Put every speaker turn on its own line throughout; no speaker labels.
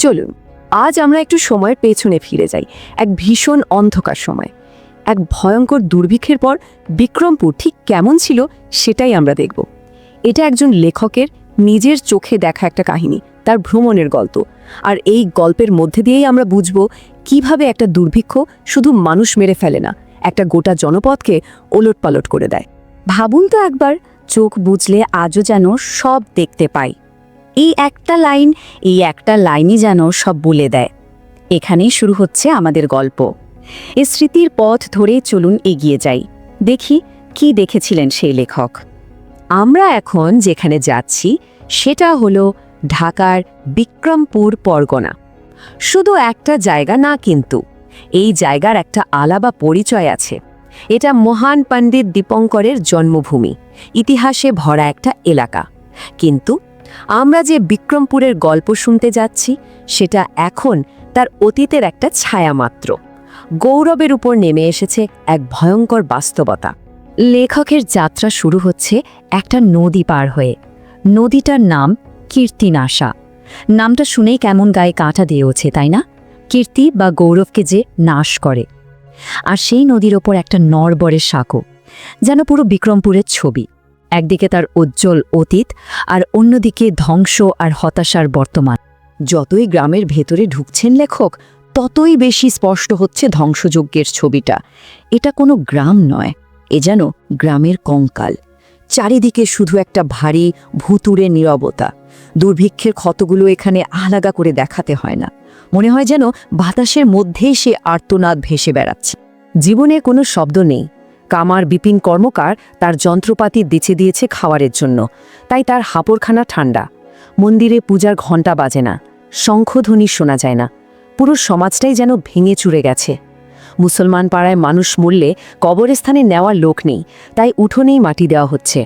চলুন আজ আমরা একটু সময়ের পেছনে ফিরে যাই, এক ভীষণ অন্ধকার সময়। এক ভয়ঙ্কর দুর্ভিক্ষের পর বিক্রমপুর ঠিক কেমন ছিল সেটাই আমরা দেখব। এটা একজন লেখকের নিজের চোখে দেখা একটা কাহিনী, তার ভ্রমণের গল্প। আর এই গল্পের মধ্যে দিয়েই আমরা বুঝব কিভাবে একটা দুর্ভিক্ষ শুধু মানুষ মেরে ফেলে না, একটা গোটা জনপদকে ওলটপালট করে দেয়।
ভাবুন তো একবার, চোখ বুঝলে আজও যেন সব দেখতে পাই। এই একটা লাইনই যেন সব বলে দেয়। এখানেই শুরু হচ্ছে আমাদের গল্প। এই স্মৃতির পথ ধরে চলুন এগিয়ে যাই, দেখি কি দেখেছিলেন সেই লেখক।
আমরা এখন যেখানে যাচ্ছি সেটা হলো ঢাকার বিক্রমপুর পরগনা। শুধু একটা জায়গা না, কিন্তু এই জায়গার একটা আলাদা পরিচয় আছে। এটা মহান পণ্ডিত দীপঙ্করের জন্মভূমি, ইতিহাসে ভরা একটা এলাকা। কিন্তু আমরা যে বিক্রমপুরের গল্প শুনতে যাচ্ছি সেটা এখন তার অতীতের একটা ছায়া মাত্র। গৌরবের উপর নেমে এসেছে এক ভয়ঙ্কর বাস্তবতা।
লেখকের যাত্রা শুরু হচ্ছে একটা নদী পার হয়ে। নদীটার নাম কীর্তিনাশা। নামটা শুনেই কেমন গায়ে কাঁটা দিয়ে ওঠে, তাই না? কীর্তি বা গৌরবকে যে নাশ করে। আর সেই নদীর ওপর একটা নরবরের সাঁকো, যেন পুরো বিক্রমপুরের ছবি। একদিকে তার উজ্জ্বল অতীত, আর অন্যদিকে ধ্বংস আর হতাশার বর্তমান।
যতই গ্রামের ভেতরে ঢুকছেন লেখক, ততই বেশি স্পষ্ট হচ্ছে ধ্বংসযজ্ঞের ছবিটা। এটা কোনো গ্রাম নয়, এ যেন গ্রামের কঙ্কাল। চারিদিকে শুধু একটা ভারী ভুতুড়ে নীরবতা। দুর্ভিক্ষের ক্ষতগুলো এখানে আলাদা করে দেখাতে হয় না, মনে হয় যেন বাতাসের মধ্যেই সে আর্তনাদ ভেসে বেড়াচ্ছে। জীবনে কোনো শব্দ নেই। কামার বিপিন কর্মকার তার যন্ত্রপাতি বেছে দিয়েছে খাওয়ারের জন্য, তাই তার হাঁপড়খানা ঠান্ডা। মন্দিরে পূজার ঘণ্টা বাজে না, শঙ্খধ্বনি শোনা যায় না। পুরো সমাজটাই যেন ভেঙে চুরে গেছে। মুসলমান পাড়ায় মানুষ মরলে কবরস্থানে নেওয়ার লোক নেই, তাই উঠোনেই মাটি দেওয়া হচ্ছে।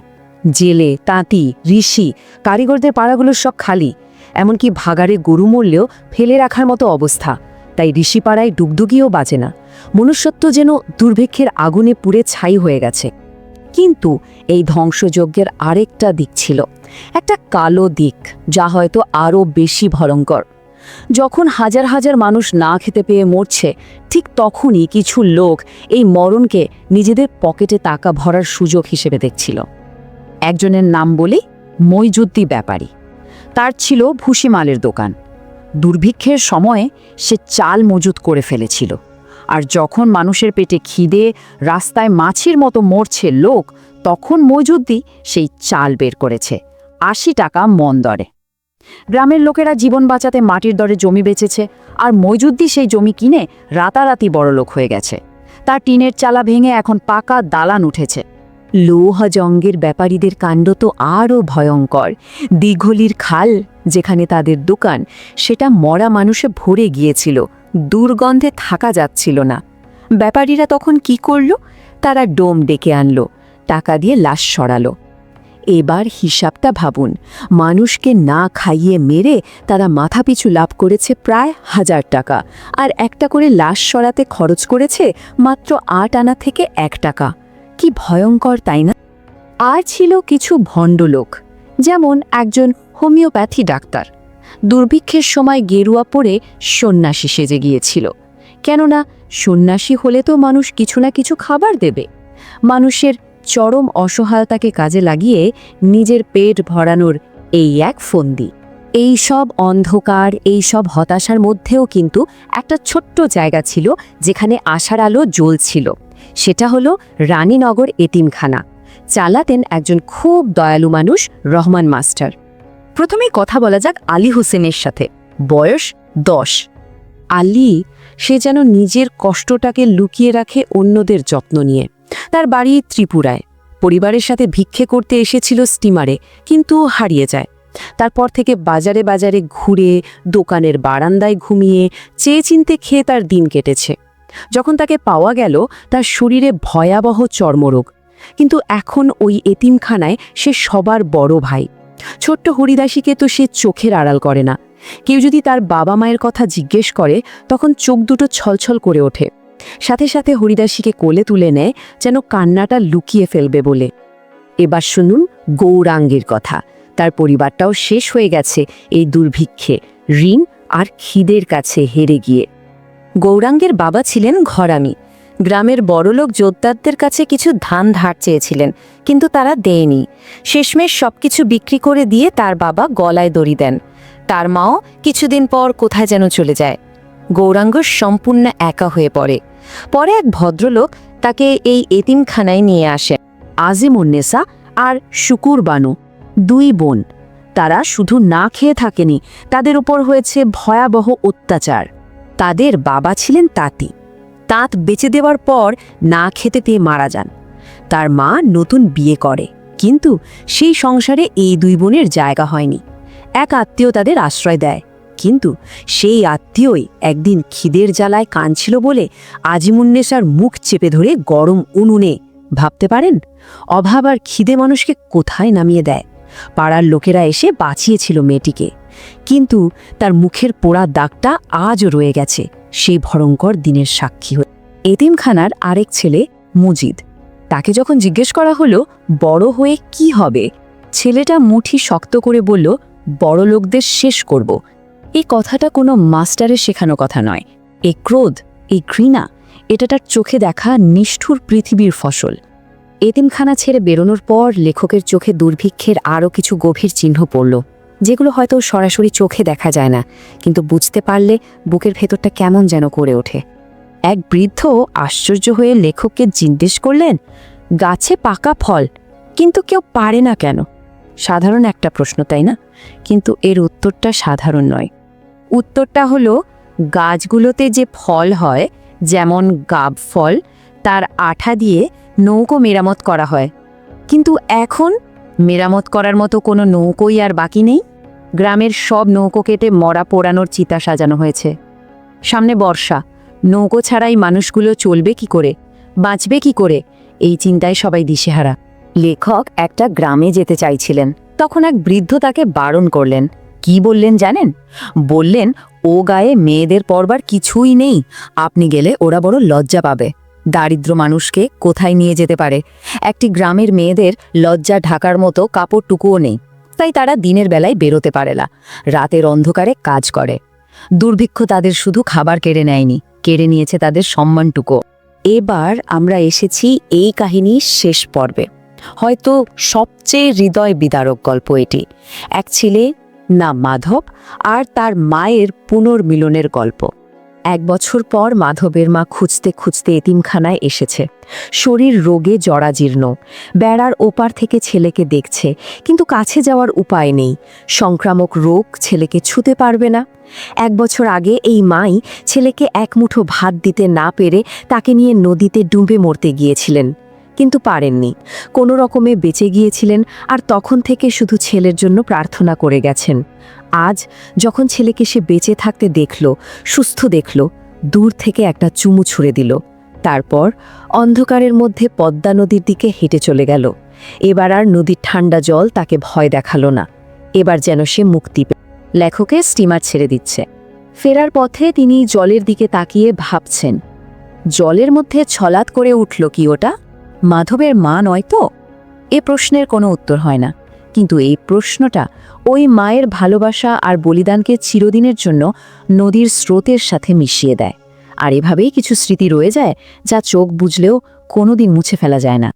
জেলে, তাঁতি, ঋষি, কারিগরদের পাড়াগুলো সব খালি। এমনকি ভাগাড়ে গরু মরলেও ফেলে রাখার মতো অবস্থা, তাই ঋষিপাড়ায় ডুগডুগিও বাজে না। মনুষ্যত্ব যেন দুর্ভিক্ষের আগুনে পুড়ে ছাই হয়ে গেছে। কিন্তু এই ধ্বংসযজ্ঞের আরেকটা দিক ছিল, একটা কালো দিক, যা হয়তো আরও বেশি ভয়ঙ্কর। যখন হাজার হাজার মানুষ না খেতে পেয়ে মরছে, ঠিক তখনই কিছু লোক এই মরণকে নিজেদের পকেটে টাকা ভরার সুযোগ হিসেবে দেখছিল। একজনের নাম বলি মইজুদ্দি ব্যাপারী। তার ছিল ভুসিমালের দোকান। দুর্ভিক্ষের সময়ে সে চাল মজুত করে ফেলেছিল। আর যখন মানুষের পেটে খিদে, রাস্তায় মাছির মতো মরছে লোক, তখন মইজুদ্দি সেই চাল বের করেছে ৮০ টাকা মণ দরে। গ্রামের লোকেরা জীবন বাঁচাতে মাটির দরে জমি বেচেছে, আর মইজুদ্দি সেই জমি কিনে রাতারাতি বড়লোক হয়ে গেছে। তার টিনের চালা ভেঙে এখন পাকা দালান উঠেছে। লৌহজঙ্গের ব্যাপারীদের কাণ্ড তো আরও ভয়ঙ্কর। দিঘলির খাল, যেখানে তাদের দোকান, সেটা মরা মানুষে ভরে গিয়েছিল। দুর্গন্ধে থাকা যাচ্ছিল না। ব্যাপারীরা তখন কি করল? তারা ডোম ডেকে আনলো, টাকা দিয়ে লাশ সরালো। এবার হিসাবটা ভাবুন, মানুষকে না খাইয়ে মেরে তারা মাথাপিছু লাভ করেছে প্রায় ১০০০ টাকা, আর একটা করে লাশ সরাতে খরচ করেছে মাত্র ৮ আনা থেকে ১ টাকা। কি ভয়ঙ্কর, তাই না? আর ছিল কিছু ভণ্ডলোক, যেমন একজন হোমিওপ্যাথি ডাক্তার। দুর্ভিক্ষের সময় গেরুয়া পরে সন্ন্যাসী সেজে গিয়েছিল। কেননা সন্ন্যাসী হলে তো মানুষ কিছু না কিছু খাবার দেবে। মানুষের চরম অসহায়তাকে কাজে লাগিয়ে নিজের পেট ভরানোর এই এক ফন্দি। এই সব অন্ধকার, এই সব হতাশার মধ্যেও কিন্তু একটা ছোট্ট জায়গা ছিল যেখানে আশার আলো জ্বলছিল। সেটা হলো রানীনগর এতিমখানা। চালাতেন একজন খুব দয়ালু মানুষ, রহমান মাস্টার। প্রথমেই কথা বলা যাক আলী হোসেনের সাথে। বয়স ১০। আলী, সে যেন নিজের কষ্টটাকে লুকিয়ে রাখে অন্যদের যত্ন নিয়ে। তার বাড়ি ত্রিপুরায়। পরিবারের সাথে ভিক্ষে করতে এসেছিল স্টিমারে, কিন্তু হারিয়ে যায়। তারপর থেকে বাজারে বাজারে ঘুরে, দোকানের বারান্দায় ঘুমিয়ে, চেয়ে চিনতে খেয়ে তার দিন কেটেছে। যখন তাকে পাওয়া গেল, তার শরীরে ভয়াবহ চর্মরোগ। কিন্তু এখন ওই এতিমখানায় সে সবার বড় ভাই। ছোট্ট হরিদাসীকে তো সে চোখের আড়াল করে না। কেউ যদি তার বাবা মায়ের কথা জিজ্ঞেস করে, তখন চোখ দুটো ছলছল করে ওঠে। সাথে সাথে হরিদাসীকে কোলে তুলে নেয়, যেন কান্নাটা লুকিয়ে ফেলবে বলে। এবার শুনুন গৌরাঙ্গের কথা। তার পরিবারটাও শেষ হয়ে গেছে এই দুর্ভিক্ষে। ঋণ আর খিদের কাছে হেরে গিয়ে। গৌরাঙ্গের বাবা ছিলেন ঘরামি। গ্রামের বড়লোক জোদ্দারদের কাছে কিছু ধান ধার চেয়েছিলেন, কিন্তু তারা দেয়নি। শেষমেশ সবকিছু বিক্রি করে দিয়ে তার বাবা গলায় দড়ি দেন। তার মাও কিছুদিন পর কোথায় যেন চলে যায়। গৌরাঙ্গ সম্পূর্ণ একা হয়ে পড়ে। পরে এক ভদ্রলোক তাকে এই এতিমখানায় নিয়ে আসেন। আজিমুন্নেসা আর শুকুর বানু, দুই বোন। তারা শুধু না খেয়ে থাকেনি, তাদের উপর হয়েছে ভয়াবহ অত্যাচার। তাদের বাবা ছিলেন তাঁতি। তাঁত বেচে দেওয়ার পর না খেতে পেয়ে মারা যান। তার মা নতুন বিয়ে করে, কিন্তু সেই সংসারে এই দুই বোনের জায়গা হয়নি। এক আত্মীয় তাদের আশ্রয় দেয়, কিন্তু সেই আত্মীয়ই একদিন খিদের জ্বালায় কাঁদছিল বলে আজিমুন্নেসার মুখ চেপে ধরে গরম উনুনে, ভাবতে পারেন অভাব আর খিদে মানুষকে কোথায় নামিয়ে দেয়। পাড়ার লোকেরা এসে বাঁচিয়েছিল মেয়েটিকে, কিন্তু তার মুখের পোড়া দাগটা আজও রয়ে গেছে সেই ভয়ঙ্কর দিনের সাক্ষী হয়ে। এতিমখানার আরেক ছেলে মুজিদ, তাকে যখন জিজ্ঞেস করা হলো বড় হয়ে কি হবে, ছেলেটা মুঠি শক্ত করে বলল, বড় লোকদের শেষ করব। এই কথাটা কোনো মাস্টারের শেখানো কথা নয়। এই ক্রোধ, এই ঘৃণা, এটা তার চোখে দেখা নিষ্ঠুর পৃথিবীর ফসল। এতিমখানা ছেড়ে বেরোনোর পর লেখকের চোখে দুর্ভিক্ষের আরও কিছু গভীর চিহ্ন পড়ল, যেগুলো হয়তো সরাসরি চোখে দেখা যায় না, কিন্তু বুঝতে পারলে বুকের ভেতরটা কেমন যেন করে ওঠে। এক বৃদ্ধ আশ্চর্য হয়ে লেখককে জিজ্ঞেস করলেন, গাছে পাকা ফল, কিন্তু কেউ পারে না কেন? সাধারণ একটা প্রশ্ন, তাই না? কিন্তু এর উত্তরটা সাধারণ নয়। উত্তরটা হলো, গাছগুলোতে যে ফল হয়, যেমন গাব ফল, তার আঠা দিয়ে নৌকো মেরামত করা হয়। কিন্তু এখন মেরামত করার মতো কোনো নৌকোই আর বাকি নেই। গ্রামের সব নৌকো কেটে মরা পোড়ানোর চিতা সাজানো হয়েছে। সামনে বর্ষা, নৌকো ছাড়াই মানুষগুলো চলবে কি করে, বাঁচবে কি করে, এই চিন্তায় সবাই দিশেহারা। লেখক একটা গ্রামে যেতে চাইছিলেন, তখন এক বৃদ্ধ তাকে বারণ করলেন। কি বললেন জানেন? বললেন, ও গায়ে মেয়েদের পরবার কিছুই নেই, আপনি গেলে ওরা বড় লজ্জা পাবে। দারিদ্র মানুষকে কোথায় নিয়ে যেতে পারে? একটি গ্রামের মেয়েদের লজ্জা ঢাকার মতো কাপড়টুকুও নেই, তাই তারা দিনের বেলায় বেরোতে পারে না, রাতের অন্ধকারে কাজ করে। দুর্ভিক্ষ তাদের শুধু খাবার কেড়ে নেয়নি, কেড়ে নিয়েছে তাদের সম্মানটুকু। এবার আমরা এসেছি এই কাহিনীর শেষ পর্বে, হয়তো সবচেয়ে হৃদয় বিদারক গল্প এটি। এক ছেলে নাম মাধব আর তার মায়ের পুনর্মিলনের গল্প। 1 বছর পর মাধবের মা খুঁজতে খুঁজতে এতিমখানায় এসেছে। শরীর রোগে জরাজীর্ণ, বেড়ার ওপার থেকে ছেলেকে দেখছে, কিন্তু কাছে যাওয়ার উপায় নেই। সংক্রামক রোগ, ছেলেকে ছুঁতে পারবে না। 1 বছর আগে এই মাই ছেলেকে এক মুঠো ভাত দিতে না পেরে তাকে নিয়ে নদীতে ডুবে মরতে গিয়েছিলেন, কিন্তু পারেননি। কোনো রকমে বেঁচে গিয়েছিলেন, আর তখন থেকে শুধু ছেলের জন্য প্রার্থনা করে গেছেন। আজ যখন ছেলেকে সে বেঁচে থাকতে দেখল, সুস্থ দেখল, দূর থেকে একটা চুমু ছুঁড়ে দিল। তারপর অন্ধকারের মধ্যে পদ্মা নদীর দিকে হেঁটে চলে গেল। এবার আর নদীর ঠান্ডা জল তাকে ভয় দেখালো না। এবার যেন সে মুক্তি পেল। লেখকের স্টিমার ছেড়ে দিচ্ছে। ফেরার পথে তিনি জলের দিকে তাকিয়ে ভাবছেন, জলের মধ্যে ছলাৎ করে উঠল কি ওটা? মাধবের মা নয় তো? এ প্রশ্নের কোনো উত্তর হয় না, কিন্তু এই প্রশ্নটা ওই মায়ের ভালোবাসা আর বলিদানকে চিরদিনের জন্য নদীর স্রোতের সাথে মিশিয়ে দেয়। আর এভাবেই কিছু স্মৃতি রয়ে যায়, যা চোখ বুঝলেও কোনোদিন মুছে ফেলা যায় না।